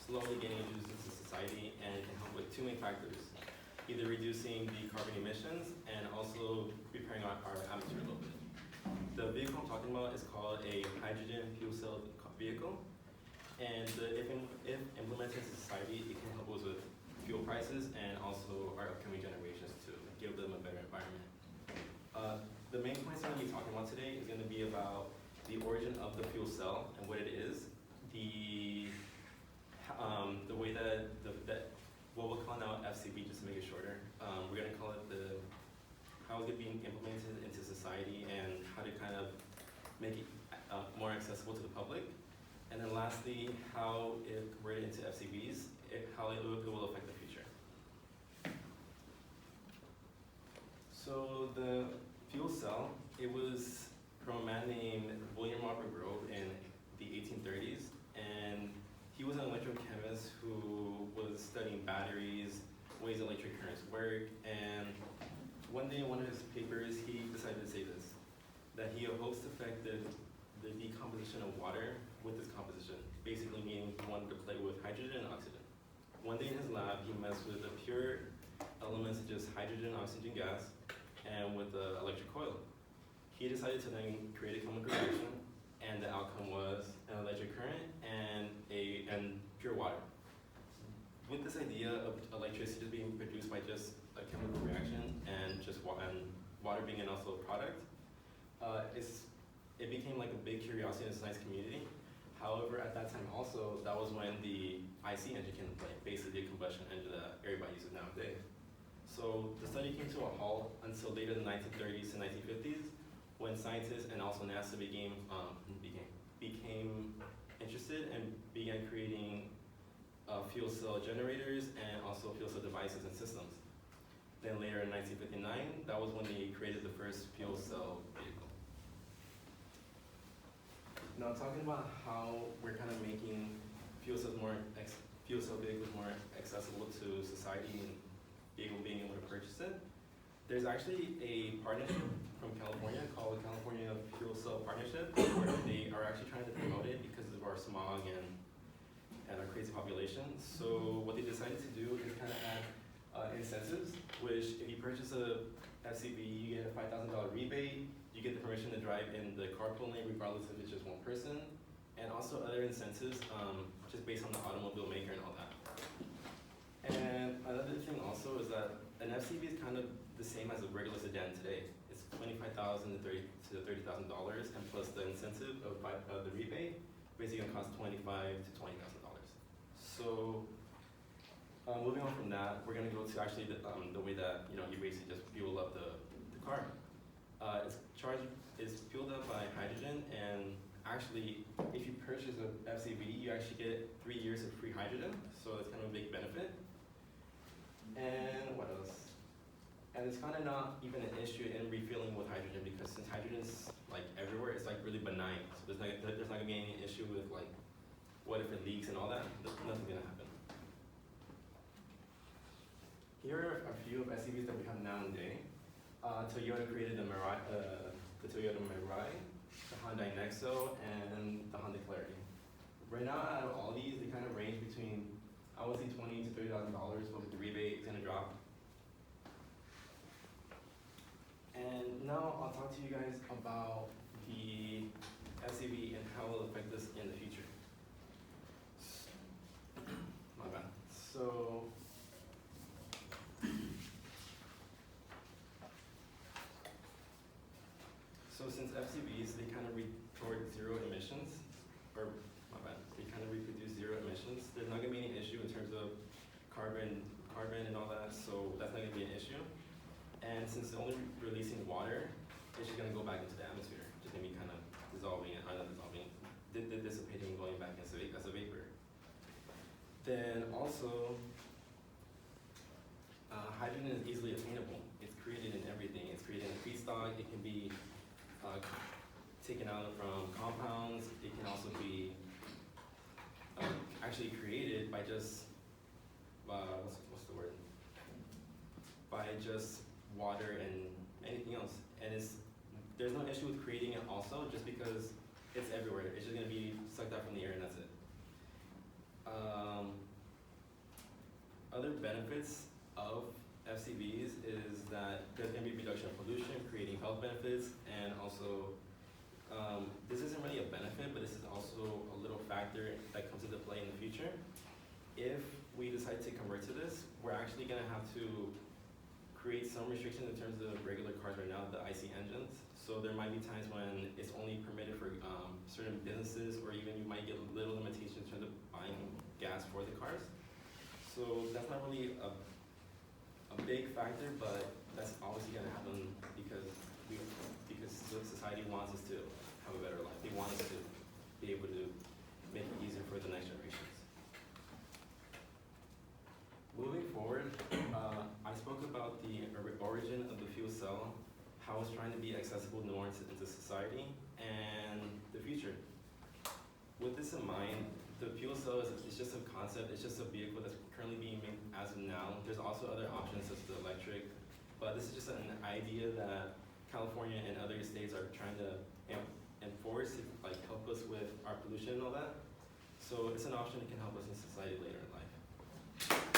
slowly getting introduced into society, and it can help with two main factors: either reducing the carbon emissions and also repairing our atmosphere a little bit. The vehicle I'm talking about is called a hydrogen fuel cell vehicle, and if implemented in society, it can help us with fuel prices and also our upcoming generations to give them a better environment. The main points I'm going to be talking about today is going to be about the origin of the fuel cell and what it is, the way that what we'll call now FCV, just to make it shorter. We're going to call it how it's being implemented into society and how to kind of make it more accessible to the public. And then lastly, how if converted into FCVs, how it will affect the future. So the fuel cell, it was from a man named William Robert Grove in the 1830s, and he was an electrochemist who was studying batteries, ways electric currents work, and one day in one of his papers, he decided to say this, that he hopes to affect the decomposition of water with this composition, basically meaning he wanted to play with hydrogen and oxygen. One day in his lab, he messed with the pure elements such as hydrogen, oxygen gas, and with the electric coil. He decided to then create a chemical reaction, and the outcome was an electric current and pure water. With this idea of electricity being produced by just a chemical reaction and just water being also a product, it became like a big curiosity in the science community. However, at that time also, that was when the IC engine came into play, basically a combustion engine that everybody uses nowadays. So the study came to a halt until later in the 1930s to 1950s, when scientists and also NASA became interested and began creating fuel cell generators and also fuel cell devices and systems. Then later in 1959, that was when they created the first fuel cell vehicle. Now talking about how we're kind of making fuel cell vehicles more accessible to society and being able to purchase it, there's actually a partnership from California called the California Fuel Cell Partnership, where they are actually trying to promote it because of our smog and our crazy population. So what they decided to do is kind of add incentives, which if you purchase a FCV, you get a $5,000 rebate, you get the permission to drive in the carpool lane regardless if it's just one person, and also other incentives just based on the automobile maker and all that. And another thing also is that an FCV is kind of the same as a regular sedan today. It's $25,000 to $30,000, and plus the incentive of the rebate, basically gonna cost $25,000 to $20,000. So moving on from that, we're gonna go to actually the way that you basically just fuel up the car. It's fueled up by hydrogen, and actually, if you purchase a FCV, you actually get 3 years of free hydrogen, so it's kind of a big benefit. And what else? And it's kind of not even an issue in refilling with hydrogen, because since hydrogen's like everywhere, it's like really benign. So there's not gonna be any issue with like, what if it leaks and all that? Nothing's gonna happen. Here are a few of SUVs that we have nowadays. Toyota created the Toyota Mirai, the Hyundai Nexo, and the Honda Clarity. Right now, out of all these, they kind of range between, I would say $20,000 to $30,000, but with the rebate, it's gonna drop. And now I'll talk to you guys about the SUV and how it will affect us in the future. My bad. So since FCVs, they kind of report zero emissions, they kind of reproduce zero emissions. There's not gonna be any issue in terms of carbon and all that, so that's not gonna be an issue. And since it's only releasing water, it's just gonna go back into the atmosphere, just gonna be kind of dissipating, going back as a vapor. Then also, hydrogen is easily attainable. It's created in everything. It's created in feedstock. It can be taken out from compounds. It can also be actually created by just what's the word? By just water and anything else. And there's no issue with creating it also, just because it's everywhere. It's just gonna be sucked out from the air and that's it. Other benefits of FCVs is that there's going to be reduction of pollution, creating health benefits, and also this isn't really a benefit, but this is also a little factor that comes into play in the future. If we decide to convert to this, we're actually going to have to create some restrictions in terms of regular cars right now, the IC engines. So there might be times when it's only permitted for certain businesses, or even you might get little limitations in terms of buying gas for the cars. So that's not really a big factor, but that's obviously going to happen because society wants us to have a better life. They want us to be able to make it easier for the next generations. Moving forward, I spoke about the origin of the fuel cell, how it's trying to be accessible more into society, and the future. With this in mind, the fuel cell is just a concept, it's just a vehicle that's currently being made as of now. There's also other options such as electric, but this is just an idea that California and other states are trying to enforce to like help us with our pollution and all that. So it's an option that can help us in society later in life.